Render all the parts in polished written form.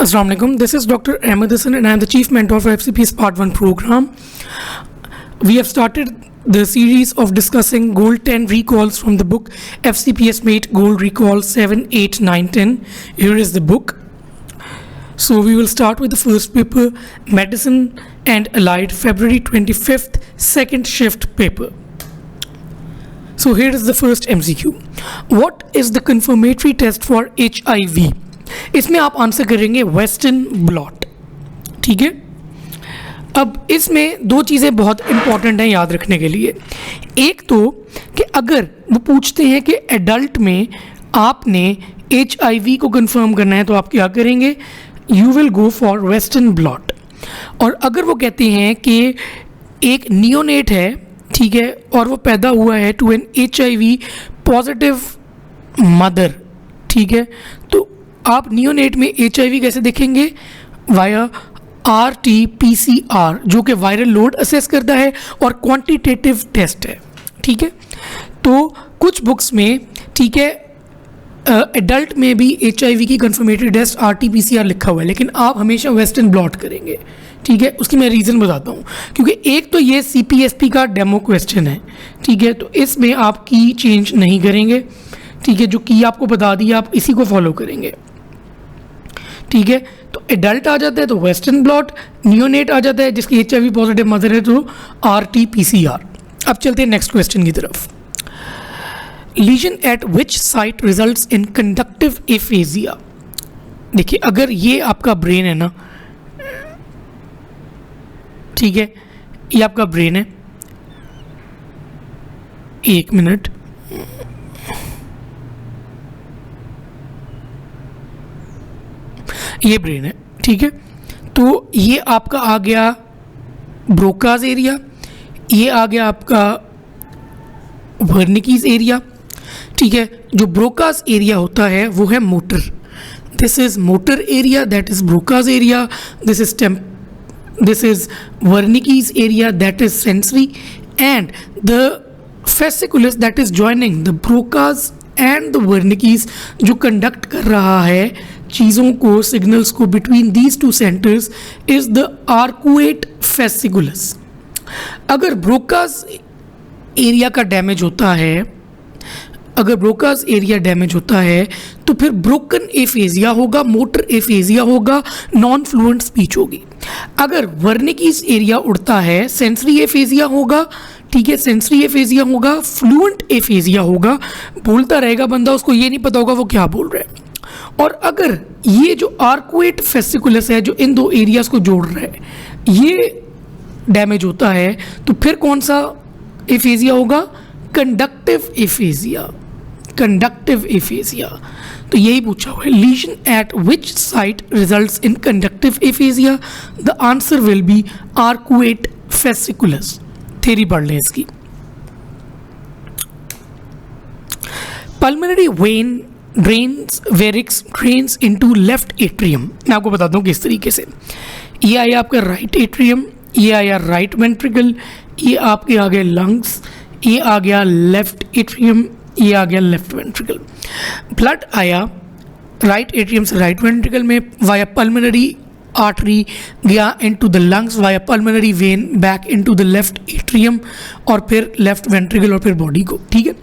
Assalamu alaikum. This is Dr. Ahmed Hassan and I am the Chief Mentor for FCPS Part 1 program. We have started the series of discussing Gold 10 recalls from the book FCPS Mate Gold Recall 7, 8, 9, 10. Here is the book. So we will start with the first paper, Medicine and Allied, February 25th, second shift paper. So here is the first MCQ. What is the confirmatory test for HIV? इसमें आप answer करेंगे western blot. ठीक है. अब इसमें दो चीज़ें बहुत इंपॉर्टेंट हैं याद रखने के लिए. एक तो कि अगर वो पूछते हैं कि एडल्ट में आपने HIV को कंफर्म करना है तो आप क्या करेंगे, you will go for western blot. और अगर वो कहते हैं कि एक नियोनेट है, ठीक है, और वो पैदा हुआ है to an HIV positive mother, ठीक है, तो आप नियोनेट में HIV कैसे देखेंगे, वाया RT-PCR जो कि वायरल लोड असेस करता है और क्वांटिटेटिव टेस्ट है. ठीक है. तो कुछ बुक्स में, ठीक है, एडल्ट में भी HIV की कंफर्मेटरी टेस्ट RT-PCR लिखा हुआ है, लेकिन आप हमेशा वेस्टर्न ब्लॉट करेंगे. ठीक है. उसकी मैं रीज़न बताता हूँ, क्योंकि एक तो ये CPSP का डेमो क्वेश्चन है. ठीक है. तो इसमें आप की चेंज नहीं करेंगे. ठीक है. जो की आपको बता दिया आप इसी को फॉलो करेंगे. ठीक है. तो एडल्ट आ जाता है तो वेस्टर्न ब्लॉट, नियोनेट आ जाता है जिसकी HIV पॉजिटिव मदर है तो RT-PCR. अब चलते हैं नेक्स्ट क्वेश्चन की तरफ. Lesion at which site results in conductive aphasia. देखिए, अगर ये आपका ब्रेन है ना, ठीक है, ये आपका ब्रेन है, एक मिनट, ये ब्रेन है. ठीक है. तो ये आपका आ गया ब्रोकाज एरिया, ये आ गया आपका वर्निकीज एरिया. ठीक है. जो ब्रोकाज एरिया होता है वो है motor. This is motor area, that is Broca's area. This is Wernicke's area, that is sensory. And the fasciculus that is joining the Broca's and the Wernicke's, जो कंडक्ट कर रहा है चीज़ों को, सिग्नल्स को between these two centres, is the arcuate fasciculus. अगर Broca's area का damage होता है, अगर ब्रोकाज एरिया डैमेज होता है तो फिर ब्रोकन एफेजिया होगा, मोटर एफेजिया होगा, नॉन फ्लुएंट स्पीच होगी. अगर वर्निकीज एरिया उड़ता है, सेंसरी एफेजिया होगा. ठीक है. सेंसरी एफेजिया होगा, फ्लुएंट एफेजिया होगा, बोलता रहेगा बंदा, उसको ये नहीं पता होगा वो क्या बोल रहा है. और अगर ये जो आर्कुएट फेसिकुलस है जो इन दो एरियाज को जोड़ रहा है, ये डैमेज होता है तो फिर कौन सा एफेजिया होगा, कंडक्टिव एफेजिया. Conductive aphasia. तो यही पूछा हुआ है, lesion at which site results in conductive aphasia. The answer will be arcuate fasciculus. Theory पढ़ लें इसकी. Pulmonary vein drains varix drains into left atrium. मैं आपको बताता हूँ किस तरीके से. ये आया आपका राइट एट्रियम, ये आया राइट वेंट्रिकल, ये आपके आ गए लंग्स, ये आ गया लेफ्ट एट्रियम, ये आ गया लेफ्ट वेंट्रिकल. ब्लड आया राइट एट्रियम से राइट वेंट्रिकल में, वाया पल्मोनरी आर्टरी गया into the lungs, via pulmonary vein back into the left atrium, और फिर लेफ्ट वेंट्रिकल और फिर बॉडी को. ठीक है.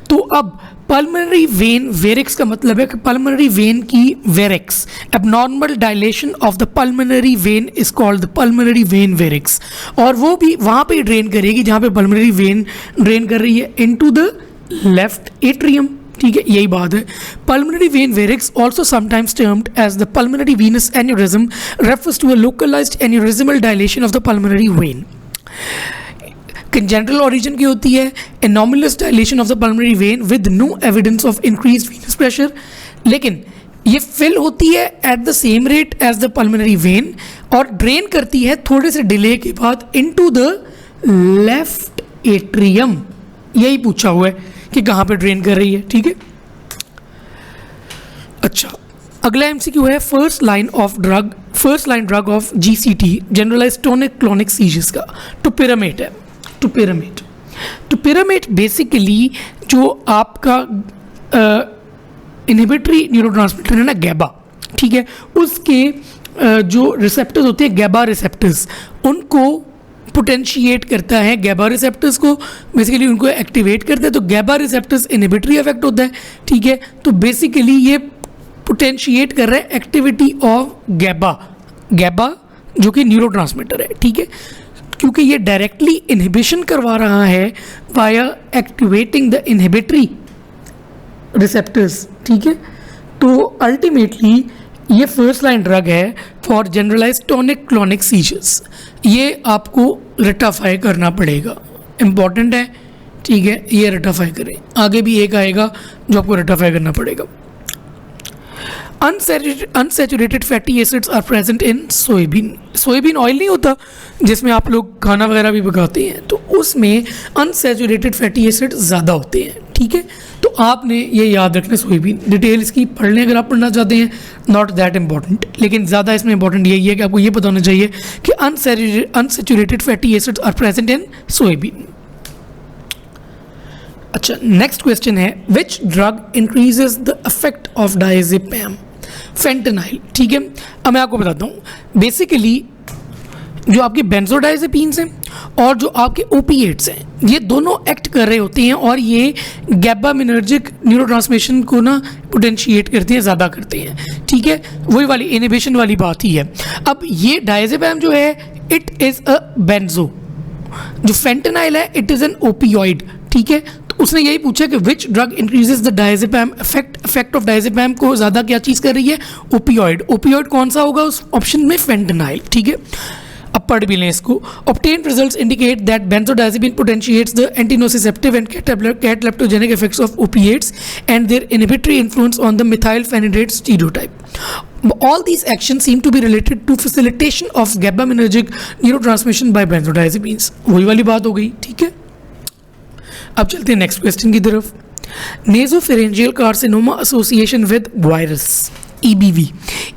तो अब पल्मोनरी वेन वेरिक्स का मतलब है कि पल्मोनरी वेन की varix, abnormal dilation of the pulmonary vein is called the pulmonary vein varix. और वो भी वहाँ पे ड्रेन करेगी जहाँ पे पल्मोनरी वेन ड्रेन कर रही है, इनटू द लेफ्ट एट्रियम. ठीक है. यही बात है. Pulmonary vein varix also sometimes termed as the pulmonary venous aneurysm refers to a localised aneurysmal dilation of the pulmonary vein. Congenital origin की होती है, anomalous dilation of the pulmonary vein with no evidence of increased venous pressure. लेकिन ये fill होती है at the same rate as the pulmonary vein और drain करती है थोड़े से डिले के बाद इनटू द लेफ्ट एट्रियम. यही पूछा हुआ है कि कहाँ पे ड्रेन कर रही है. ठीक है. अच्छा, अगला एमसीक्यू है first line drug of GCT, generalised tonic clonic seizures का. टोपिरामेट है. टोपिरामेट बेसिकली जो आपका इनहिबिटरी न्यूरोट्रांसमीटर है ना, गैबा, ठीक है, उसके जो रिसेप्टर्स होते हैं गैबा रिसेप्टर्स, उनको पोटेंशिएट करता है, गैबा रिसेप्टर्स को बेसिकली उनको एक्टिवेट करता है, तो गैबा रिसेप्टर्स इनहिबिटरी इफेक्ट होता है, ठीक है। तो बेसिकली ये पोटेंशिएट कर रहा है एक्टिविटी ऑफ गैबा जो कि न्यूरोट्रांसमीटर है, ठीक है, क्योंकि ये डायरेक्टली इनहिबिशन करवा रहा है via activating the inhibitory receptors, ठीक है। तो अल्टीमेटली ये फर्स्ट लाइन ड्रग है for generalise tonic clonic seizures, ये आपको रेटाफाई करना पड़ेगा, इम्पॉर्टेंट है, ठीक है, ये रेटाफाई करें। आगे भी एक आएगा जो आपको रेटाफाई करना पड़ेगा। Unsaturated fatty acids are present in soybean. Soybean oil नहीं होता जिसमें आप लोग खाना वगैरह भी पकाते हैं, तो उसमें अनसैचुरेटेड फैटी एसिड ज़्यादा होते हैं, ठीक है। तो आपने ये याद रखना, सोयाबीन डिटेल इसकी पढ़ लें अगर आप पढ़ना चाहते हैं, नॉट दैट इंपॉर्टेंट, लेकिन ज़्यादा इसमें इंपॉर्टेंट यही है कि आपको ये पता होना चाहिए कि unsaturated fatty acids are present in soybean. अच्छा, नेक्स्ट क्वेश्चन है which drug increases the effect of diazepam? Fentanyl, ठीक है। अब मैं आपको बताता हूँ, बेसिकली जो आपके बेंजोडाइजेपीन्स हैं और जो आपके ओपिएट्स हैं, ये दोनों एक्ट कर रहे होते हैं और ये गैबामिनर्जिक न्यूरोट्रांसमिशन को ना पोटेंशिएट करते हैं, ज़्यादा करते हैं, ठीक है, वही वाली इनहिबिशन वाली बात ही है। अब ये डायजेपैम जो है इट इज़ अ बेंजो, जो फेंटेनाइल है इट इज़ एन ओपियोइड, ठीक है। तो उसने यही पूछा कि which drug increases the diazepam effect of diazepam को ज़्यादा क्या चीज़ कर रही है? ओपियोइड। ओपियोइड कौन सा होगा उस ऑप्शन में? फेंटेनाइल, ठीक है। अब पढ़ भी लें इसको। Obtained results indicate that benzodiazepine potentiates the antinociceptive and cataleptogenic effects of opiates and their inhibitory influence on the methylphenidate stereotype. All these actions seem to be related to facilitation of GABAergic neurotransmission by benzodiazepines. वही वाली बात हो गई, ठीक है। अब चलते हैं नेक्स्ट क्वेश्चन की तरफ। Nasopharyngeal carcinoma association with virus, EBV।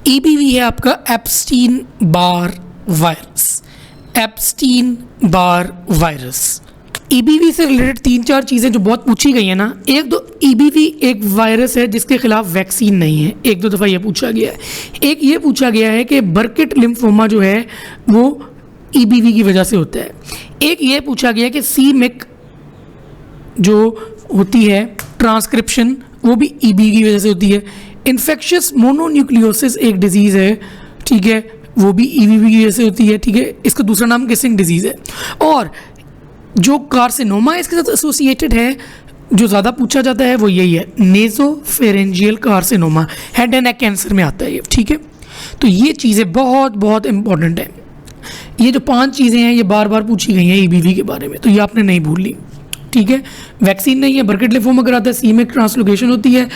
EBV है आपका Epstein Barr virus, Epstein Barr virus. EBV से रिलेटेड 3-4 चीज़ें जो बहुत पूछी गई हैं ना, एक तो EBV एक वायरस है जिसके खिलाफ वैक्सीन नहीं है, एक दो दफ़ा ये पूछा गया है। एक ये पूछा गया है कि बर्किट लिम्फोमा जो है वो EBV की वजह से होता है। एक ये पूछा गया कि सीमिक जो होती है ट्रांसक्रिप्शन वो भी EBV की वजह से होती है। इन्फेक्शियस मोनोन्यूक्लियोसिस एक डिजीज़ है, ठीक है, वो भी EBV की वजह से होती है, ठीक है। इसका दूसरा नाम किसिंग डिजीज़ है। और जो कार्सिनोमा इसके साथ एसोसिएटेड है जो ज़्यादा पूछा जाता है वो यही है, nasopharyngeal carcinoma, head and neck cancer में आता है ये, ठीक है। तो ये चीज़ें बहुत बहुत इंपॉर्टेंट हैं। ये जो 5 चीज़ें हैं ये बार बार पूछी गई हैं EBV के बारे में, तो ये आपने नहीं भूलनी, ठीक है। वैक्सीन नहीं है, बर्किट लिम्फोमा कराता है, सीमिक ट्रांसलोकेशन होती है,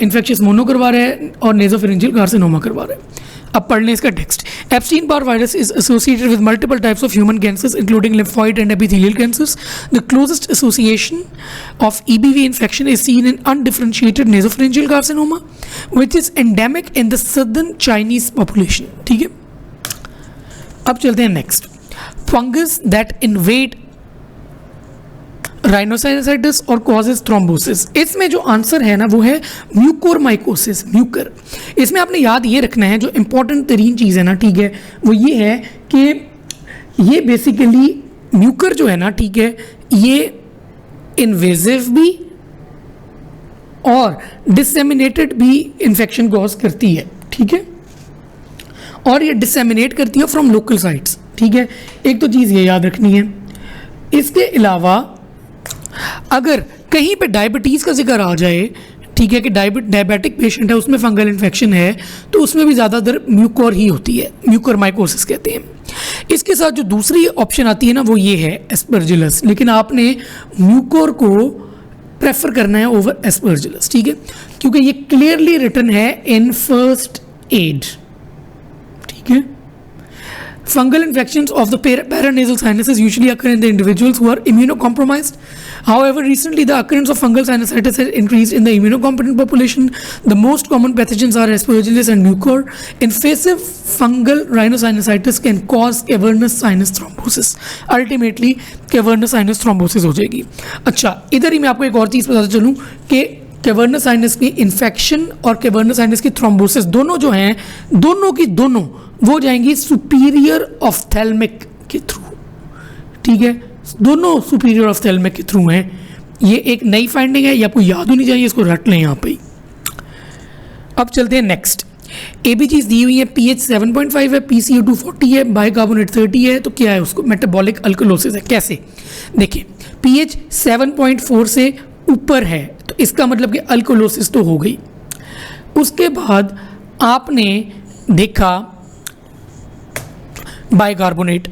इन्फेक्शियस मोनो करवा रहा है और नेजोफेरेंजियल कार्सिनोमा करवा रहा है। अब पढ़ लें इसका text. Epstein Barr virus is associated with multiple types of human cancers including lymphoid and epithelial cancers. The closest association of EBV infection is seen in undifferentiated nasopharyngeal carcinoma which is endemic in the southern Chinese population, ठीक है। अब चलते हैं next. Fungus that invade rhinosinusitis और causes thrombosis. इसमें जो answer है ना वो है म्यूकोरमाइकोसिस, म्यूकर। इसमें आपने याद ये रखना है, जो इंपॉर्टेंट तरीन चीज़ है ना, ठीक है, वो ये है कि ये बेसिकली म्यूकर जो है ना, ठीक है, ये इन्वेजिव भी और डिसेमिनेटेड भी इन्फेक्शन कॉज करती है, ठीक है, और ये डिसेमिनेट करती है फ्रॉम लोकल साइट्स, ठीक है। एक तो चीज़ ये याद रखनी है। इसके अलावा अगर कहीं पे डायबिटीज़ का जिक्र आ जाए, ठीक है, कि डायबिटिक पेशेंट है उसमें फंगल इन्फेक्शन है, तो उसमें भी ज़्यादातर म्यूकोर ही होती है, म्यूकोरमाइकोसिस कहते हैं। इसके साथ जो दूसरी ऑप्शन आती है ना वो ये है एस्परजिलस, लेकिन आपने म्यूकोर को प्रेफर करना है ओवर एस्परजिलस, ठीक है, क्योंकि ये क्लियरली रिटन है इन फर्स्ट एड, ठीक है। Fungal infections of the paranasal sinuses usually occur in the individuals who are immunocompromised. However, recently the occurrence of fungal sinusitis has increased in the immunocompetent population. The most common pathogens are Aspergillus and Mucor. Invasive fungal rhinosinusitis can cause cavernous sinus thrombosis. Ultimately, cavernous sinus thrombosis हो जाएगी। अच्छा, इधर ही मैं आपको एक और चीज़ बताता चलूँ कि कैवर्नस साइनस की इन्फेक्शन और कैवर्नस साइनस की थ्रोम्बोसिस दोनों जो हैं, दोनों की दोनों वो जाएंगी सुपीरियर ऑफ्थेल्मिक के थ्रू, ठीक है, दोनों सुपीरियर ऑफ्थेल्मिक के थ्रू हैं। ये एक नई फाइंडिंग है, ये आपको याद होनी चाहिए, इसको रट लें यहाँ पे। अब चलते हैं नेक्स्ट। एबीजीज दी हुई है, पीएच 7.5 है, PCO2 40 है, बाइकार्बोनेट 30 है, तो क्या है उसको मेटाबॉलिक अल्कलोसिस है। कैसे देखिए, पीएच 7.4 से ऊपर है तो इसका मतलब कि अल्कोलोसिस तो हो गई। उसके बाद आपने देखा बाइकार्बोनेट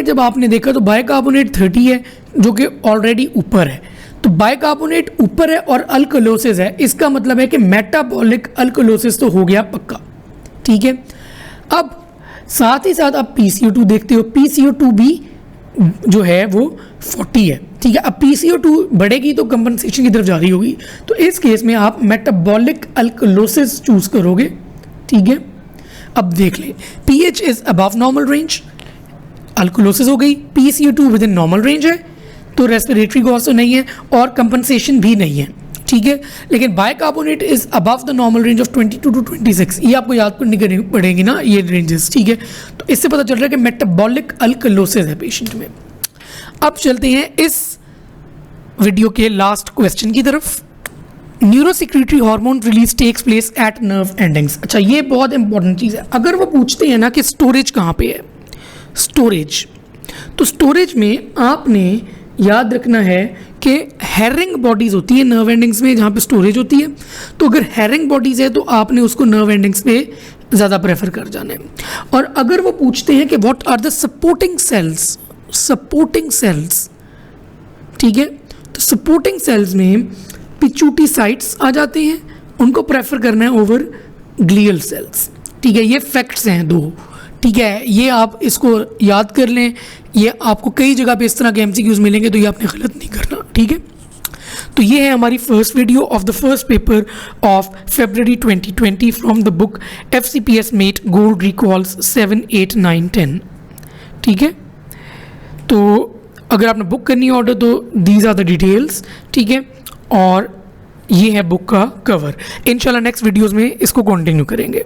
जब आपने देखा तो बाइकार्बोनेट 30 है जो कि ऑलरेडी ऊपर है, तो बाइकार्बोनेट ऊपर है और अल्कोलोसिस है, इसका मतलब है कि मेटाबॉलिक अल्कोलोसिस तो हो गया पक्का, ठीक है। अब साथ ही साथ आप PCO2 देखते हो, PCO2 भी जो है वो 40 है, ठीक है। अब PCO2 बढ़ेगी तो कंपनसेशन की तरफ जा रही होगी, तो इस केस में आप मेटाबॉलिक अल्कोलोसिस चूज करोगे, ठीक है। अब देख लें, pH is above normal range, alkalosis हो गई, PCO2 with in normal range है, तो रेस्पिरेटरी कॉज तो नहीं है और कंपनसेशन भी नहीं है, ठीक है। लेकिन bicarbonate is above the normal range of 22 to 26, ये आपको याद करनी पड़ेगी ना ये रेंजेस, ठीक है। तो इससे पता चल रहा है कि मेटाबॉलिक अल्कलोसिस है पेशेंट में। अब चलते हैं इस वीडियो के लास्ट क्वेश्चन की तरफ। Neurosecretory hormone release takes place at nerve endings. अच्छा, ये बहुत इंपॉर्टेंट चीज़ है। अगर वो पूछते हैं ना कि स्टोरेज कहाँ पे है, स्टोरेज, तो स्टोरेज में आपने याद रखना है कि हैरिंग बॉडीज़ होती है नर्व एंडिंग्स में जहाँ पे स्टोरेज होती है, तो अगर हैरिंग बॉडीज़ है तो आपने उसको नर्व एंडिंग्स पे ज़्यादा प्रेफर कर जाना है। और अगर वो पूछते हैं कि what are the supporting cells, ठीक है, तो सपोर्टिंग सेल्स में पिट्यूटरी साइट्स आ जाते हैं, उनको प्रेफर करना है ओवर ग्लियल सेल्स, ठीक है। ये फैक्ट्स हैं दो, ठीक है, ये आप इसको याद कर लें, ये आपको कई जगह पे इस तरह के MCQs मिलेंगे, तो ये आपने गलत नहीं करना, ठीक है। तो ये है हमारी first video of the first paper of February 2020 from the book FCPS met gold recalls 7, 8, 9, 10, ठीक है। तो अगर आपने बुक करनी है ऑर्डर तो दीज आर द डिटेल्स, ठीक है, और ये है बुक का कवर। इंशाल्लाह नेक्स्ट वीडियोज़ में इसको कंटिन्यू करेंगे।